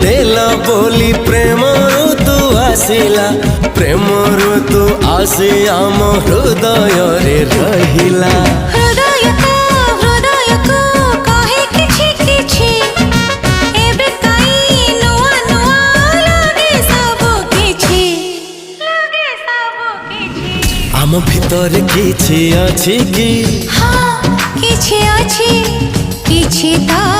देला बोली प्रेम ऋतु आसिला, प्रेम ऋतु आसी आम हृदय रे रहिला। हृदय को कहे किछि किछि एबे काई नुआ नुआ लगे सब किछि, लगे सब किछि। आम भितर किछि अछि कि? हाँ किछि अछि, किछि ता